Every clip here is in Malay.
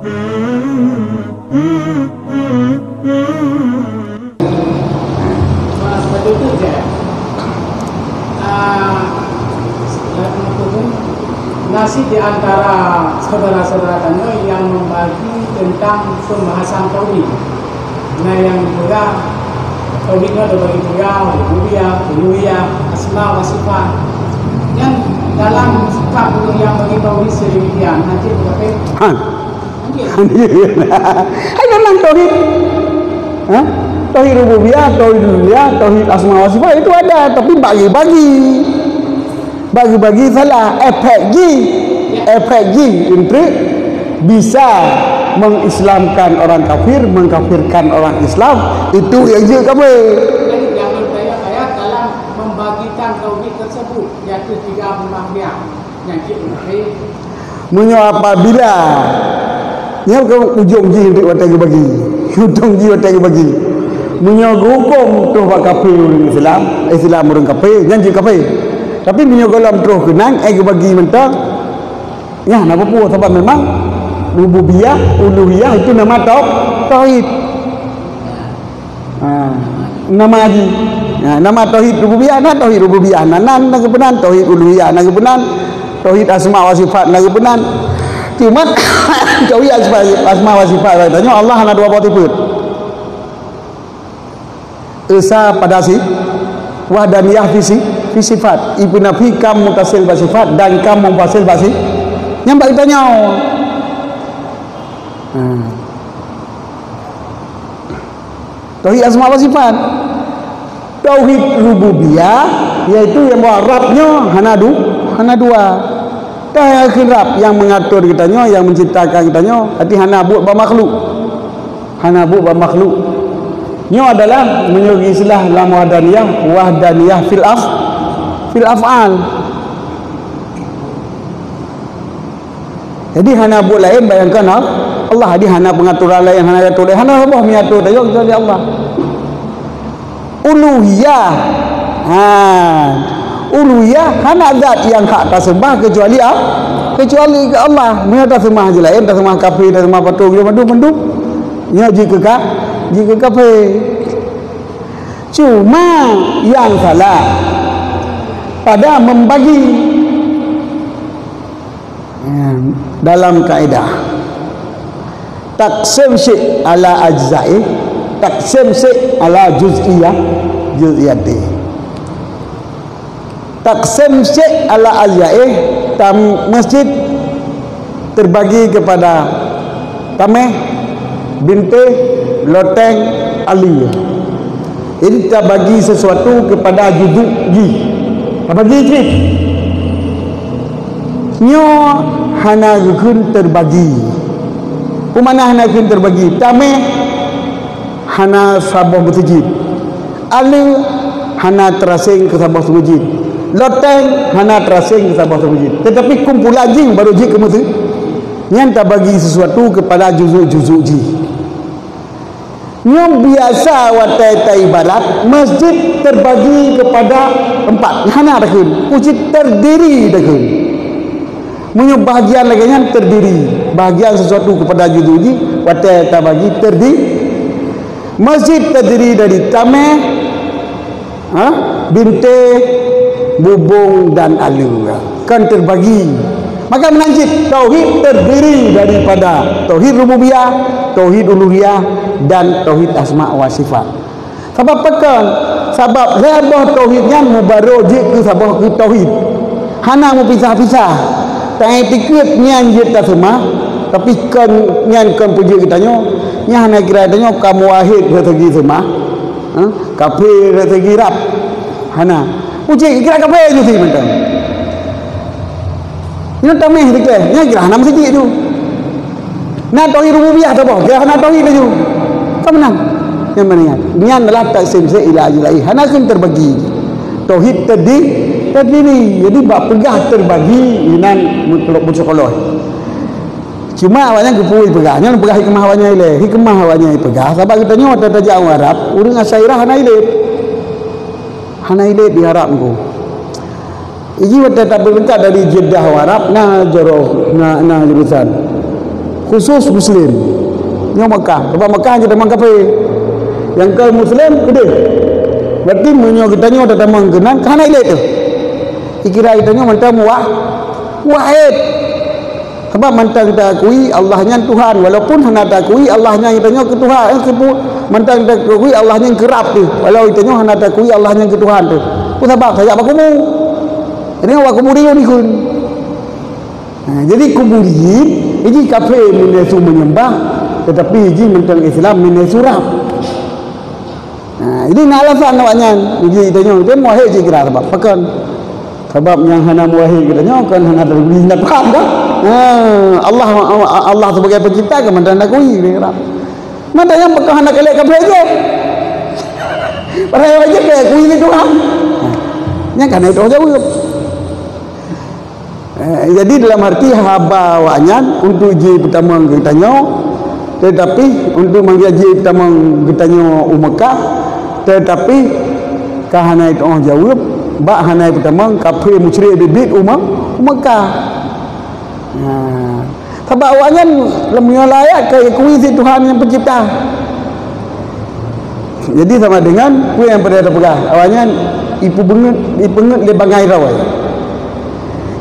Nasib di antara saudara-saudara kami yang membagi tentang pembahasan tauhid. Nah, yang juga tauhidnya ada bagi juga rububiyah, asma wa sifat. Yang dalam sikap yang bagi tauhid sedemikian nanti berapa? Hai tentang tauhid. Tauhid rububiyah, tauhid uluhiyah, tauhid asma wa sifat itu ada, tapi bagi-bagi salah efek untuk bisa mengislamkan orang kafir, mengkafirkan orang Islam, itu yang je kami. Jadi jangan ayat dalam membagikan tauhid tersebut, yaitu 3 pembagian yang kita munyo apabila nya ke ujung ji untuk watai bagi ujung ji watai bagi munyo hukum tu kafir Islam orang kafir janji kafir. Tapi minyak golam terus kenang, bagi mentang, ya, nama pun sebab memang rububiyah, uluhiyah itu nama tauhid. Nama lagi, nama tauhid rububiyah, tauhid rububiyah, nanan nak benan, tauhid uluhiyah nak benan, tauhid asma wa sifat nak benan. Cuma tauhid asma wa sifat tanya Allah hanya 2 tipe. Esa pada si wahdaniyah fi sifat ibu nafi kam mutasil basifat dan kam mufasil basi nyampak ditanya tauhid asma wa sifat. Tauhid rububiyah yaitu yang Arabnya hana dua tauhid Rab yang mengatur kitanya, yang menciptakan kitanya, hati hana buat makhluk nyo adalah menurut istilah lam wahdaniyah fil af'al. Jadi hana buat lain, bayangkan Allah di hana pengaturan lain, hana atur lain, hana Allah mengatur dari Allah. Uluhiyah uluhiyah hana zat yang hak tersembah kecuali ke Allah. Mengatur sembah je lain, tak sembah kafir, tak sembah patung, mendung nya jika kafir. Cuma yang salah pada membagi dalam kaedah taksim syai' ala ajza'i, taksim syai' ala juz'iyati. Taksim syai' ala ajza'i, masjid terbagi kepada tameh, binti, loteng, aliyah. Ini kita bagi sesuatu kepada juduk ji. Apa bagi ji? Nyo hana gun terbagi. Umana hana gun terbagi. Tame hana sabah masjid. Ali hana terasing ke sabah masjid. Loteng hana terasing ke sabah masjid. Tetapi kumpulan ji baru ji ke masjid. Yang tak bagi sesuatu kepada juzuk ji. Yang biasa watai ibarat masjid terbagi kepada 4 hana dakun masjid terdiri dakun munyo bahagian lagi yang terdiri bahagian sesuatu kepada juduji watai bagi terdiri. Masjid terdiri dari tameh, binti, bubung dan alu kan terbagi. Maka menanjid tauhid terdiri daripada tauhid rububiyah, tauhid uluhiyah dan tauhid asma wa sifat. Sebab pekan, sebab lebah tauhidnya mubarojik ke sabah ke tauhid. Hana mu pisah-pisah. Tai tikut nyan je ta semua, tapi kan nyan kan puji kitanya, nya hana kira tanya kamu wahid segi semua. Kafir segi rab. Hana. Puji kira kafir je sih macam. Ini tameh dikeh, nya kira hana masjid tu. Nah tauhid rububiyah tu apa? Kira hana tauhid tu. Kamu menang. Yang mana ya? Ini adalah taksim ila ajlai. Hana kan terbagi. Tauhid terdiri. Jadi bab pegah terbagi inan mutlaq. Cuma awalnya gepui pegahnya pegah hikmah awalnya ile. Hikmah awalnya pegah. Sebab kita nyawa tajak orang Arab, urang asyairah hana ile diharap engko. Iji wata tak berbentak dari Jeddah Arab nah joroh nah jurusan khusus Muslim. Yang Mekah, sebab Mekah je tamang kafir. Yang ke Muslim gede. Berarti menyo kita nyo ada tamang kenan kana ilet tu. Dikira kita nyo mantap wahid. Sebab mantap kita akui Allahnya Tuhan, walaupun hana tak akui Allahnya kita nyo ke Tuhan, mantap kita akui Allahnya kerap tu. Walau kita nyo hana tak akui Allahnya ke Tuhan tu. Ku sebab saya bakumu. Ini awak kumuri ni kun. Jadi kumuri ini kafir menesu menyembah, tetapi ini mentang Islam menesu rap. Ini alasan awaknya. Jadi kita nyo dia muahid je kira sebab pakan. Sebab yang hana muahid kita nyo kan hana terbeli nak Tuhan dah. Allah sebagai pencipta ke mentang nak kui kira. Mana yang pakai hana kali kafir je. Padahal aja kayak kui ni Tuhan. Nya kan itu jauh. Jadi dalam arti haba awaknya untuk je pertama kita nyo, tetapi untuk menggaji pertama kita nyo Mekah, tetapi kahana itu orang jawab bak hana pertama kafir musyrik bibit Mekah. Sebab awaknya lemnya layak ke kui si Tuhan yang pencipta. Jadi sama dengan kui yang pada terpegah awaknya ipu benget le bangai rawai.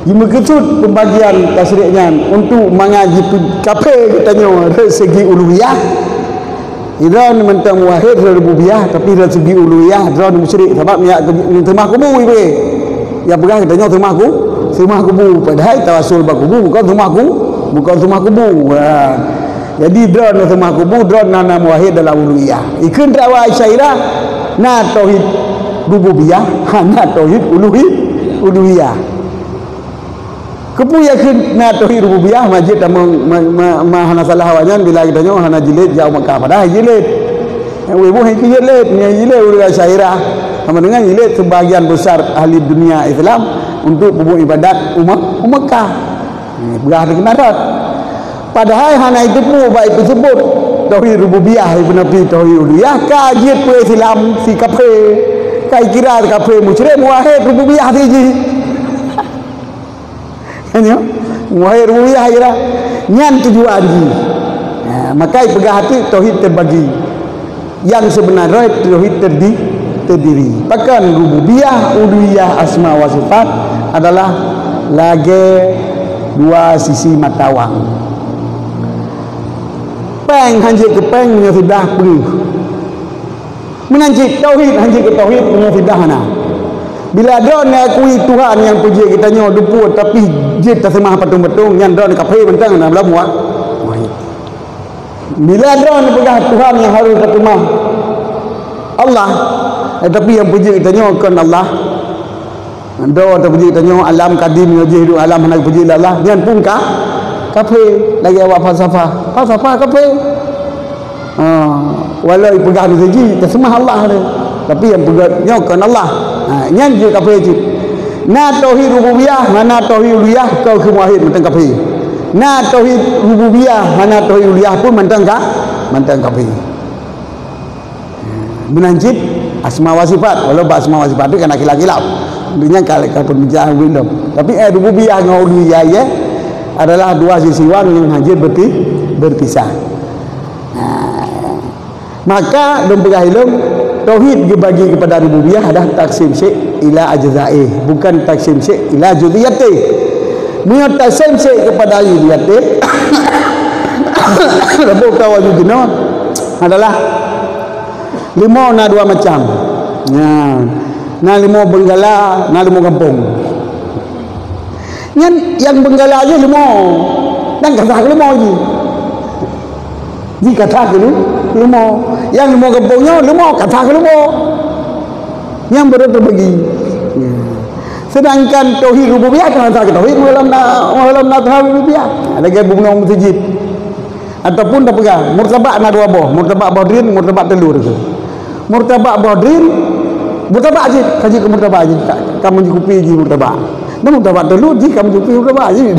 Jika kesud pembagian tasriknya untuk mengaji kafir katanya dari segi uluhiyah, iran mentang wahid dari rububiyah, tapi dari segi uluhiyah iran musyrik. Sebab niat termah kubu ibu. Ya pegang katanya termah kubu. Padahal tawasul bakubu bukan termah kubu. Jadi iran termah kubu, iran nana wahid dalam uluhiyah. Ikun dakwah Asy'ariyah na tauhid rububiyah, hana tauhid uluhiyah. Kepu yakin na tauhid rububiyah majid hana salah awaknya bila kita nyo hana jilid jauh Mekah padahal jilid. Wibu hai jilid, urus Asy'ariyah. Sama dengan jilid sebahagian besar ahli dunia Islam untuk bubuh ibadat Mekah. Berah kena dah. Padahal hana itu pun baik tersebut tauhid rububiyah ibn Nabi tauhid uluhiyah kajit pu Islam si kafir. Kai kira kafir musyrik muahid rububiyah saja. Hanya muahid rububiyah kira nyan tujuan ji. Maka pegang hati tauhid terbagi. Yang sebenarnya tauhid terdiri. Bahkan rububiyah, uluhiyah, asma wa sifat adalah lagi dua sisi mata wang. Peng hanjit ke peng punya sudah penuh. Menanjit tauhid hanjit ke tauhid punya sudah hana. Bila ada nak akui Tuhan yang puji kita nyo dupu tapi jid tak semah patung-patung yang ada kafir bentang dalam muat. Bila ada nak pegang Tuhan yang harus terima Allah, tapi yang puji kita nyo kan Allah. Anda tak puji kita nyo alam kadim yo hidup alam hendak puji Allah. Yang pun kafir lagi awak falsafah kafir. Walau pegang saja tak semah Allah dia. Tapi yang pegangnya kan Allah. Nyan je kafir je. Na tauhid rububiyah, mana tauhid uluhiyah kau ke muahid mentang kafir. Na tauhid rububiyah, mana tauhid uluhiyah pun mentang kafir. Menanjit asma wa sifat, walau asma wa sifat itu kan kilap-kilap. Dunia kalau perbincangan belum. Tapi rububiyah dengan uluhiyah ya adalah dua sisi wang yang hajir berpisah. Maka dalam ilmu tauhid dibagi kepada rububiyah ada taksim syai' ila ajza'i, bukan taksim syai' ila juz'iyati. Mun taksim syai' kepada juz'iyati rabu kawajudina adalah lima na dua macam. Na lima benggala, na lima kampung. Yang benggala aja lima. Dan kata lima je. Jika kata lima. Yang lima kampungnya lima kata lima. Yang terbagi. Sedangkan tauhid rububiyah kan kata tauhid dalam tauhid rububiyah. Ada gaya bunga masjid. Ataupun dah pegang murtabak na dua buah, murtabak badrin, murtabak telur tu. Murtabak badrin murtabak je, kaji ke murtabak je. Kamu cukupi je murtabak. Dan murtabak telur je kamu cukupi murtabak je.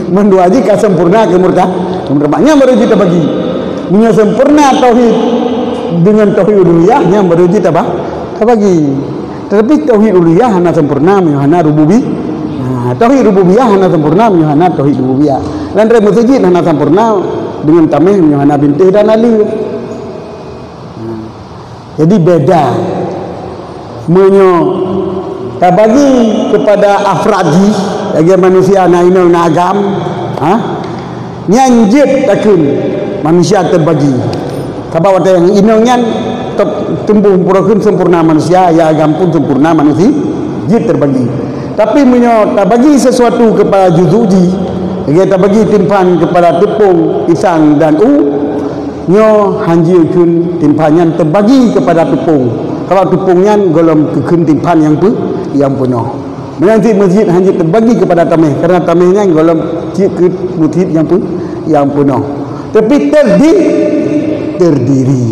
Mendua je ka sempurna ke murtabaknya baru kita bagi. Punya sempurna tauhid dengan tauhid uluhiyah yang baru kita bagi. Tetapi tauhid uluhiyah hana sempurna hana rububiyah. Tauhid rububiyah hana sempurna hana tauhid rububiyah. Dan masjid hana sempurna dengan tamih hana bintih dan ali. Jadi beda menyo tak bagi kepada afradi bagi manusia na ino na agam nyanjit takun manusia terbagi kabar ada yang ino nyan tumbuh purakan sempurna manusia ya agam pun sempurna manusia jit terbagi. Tapi menyo tak bagi sesuatu kepada juzuji bagi tak bagi timpan kepada tepung pisang dan nyo hanjirkan timpan yang terbagi kepada tepung. Kalau tepungnya golong kekun timpan yang penuh. Nanti masjid hanjir terbagi kepada tamih karena tamihnya golong ke masjid yang penuh. Tapi terdiri.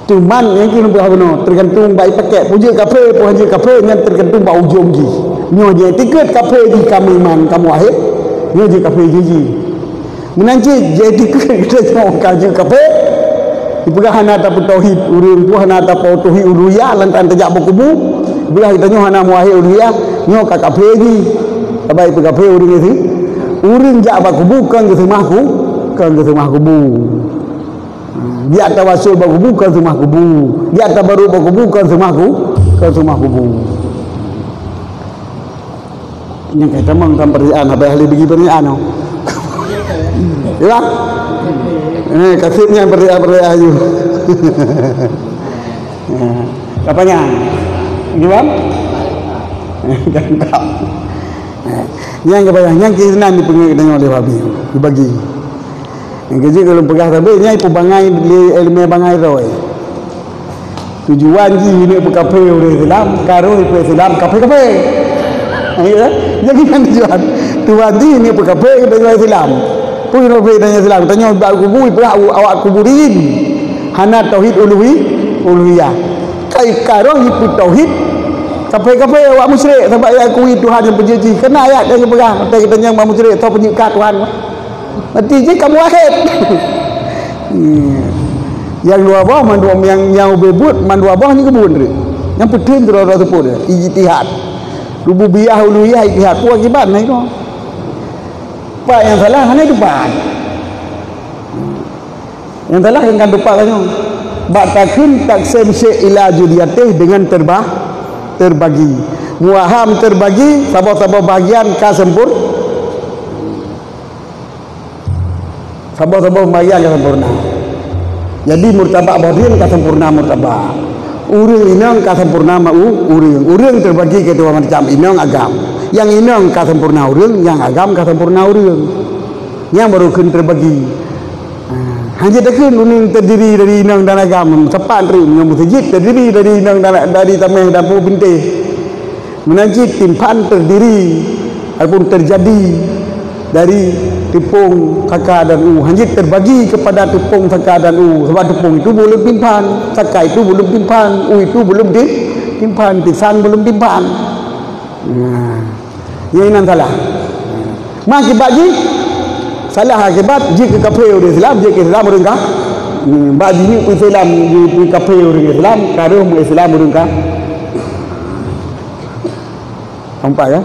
Tuman yang kena buat benar tergantung baik pakai puja kafe pun hanjir kafe yang tergantung bau ujung ji. Nyo je tiket kafe di kami man kamu akhir. Nyo je kafe ji. Menanci je tiket kita tengok kaji kafe. Dipegang hana ataupun tauhid urang tu hana ataupun tauhid uluhiyah lantaran terjak berkubu. Bila kita nyo hana muahid uluhiyah nyo ka kafe ji. Tabai pe kafe urang ni. Urang jak berkubu kan ke rumahku, kan ke rumah kubu. Dia tawasul berkubu kan rumah kubu. Dia tabaru berkubu kan rumahku, kan rumah kubu. Ini kita mengkan pertanyaan apa ahli bagi pertanyaan. Ya. Kasihnya beriak-beriak ayu. Kapanya? Gimana? Gantap. Yang kebayang, yang kirinan dipengen oleh babi, dibagi. Yang kecil kalau pegah tapi ini ipu bangai ilmu bangai roy. Tujuan ji ini ipu kafe oleh Islam, karo ipu Islam kafe. Jadi kan tujuan. Tujuan ji ini ipu kafe dengan Islam. Pun lebih tanya Islam tanya bab kubur pula awak kuburin hana tauhid uluhiyah kai karo itu tauhid kafe awak musyrik sebab ya akui Tuhan yang penjuji kena ayat dia pegang kita tanya awak musyrik atau penyuka Tuhan mati je kamu wahid. Yang dua bawah mandua yang bebut mandua bawah ni kebun dia yang penting tu orang sebut dia ijtihad rububiyah uluhiyah ijtihad ku akibat naik tu. Pak yang salah hanya depan. Yang salah yang kan depan katanya. Ba'takun taksim syai' ila judiyatih dengan terbagi. Muaham terbagi sabah-sabah bagian ka sempur. Sabah-sabah bagian ka sempurna. Jadi murtabak bahdin ka sempurna murtabak. Urang inang ka sempurna mau urang terbagi ke dua macam inang agam. Yang inang ka sempurna urang, yang agam ka sempurna urang. Yang baru kun terbagi. Hanya takkan uning terdiri dari inang dan agam. Sepan ri yang masjid terdiri dari inang dan dari tamih dan pu bintih. Menajid timpan terdiri ataupun terjadi dari tepung saka dan hanya terbagi kepada tepung saka dan sebab tepung itu belum timpan, saka itu belum timpan, itu belum timpan, pisang belum timpan. Yang ini salah. Mak akibat ji salah akibat ji ke kafe orang Islam, ji ke Islam orang kah? Bak ji ni Islam di kafe orang Islam, karo Islam orang kah? Nampak ya?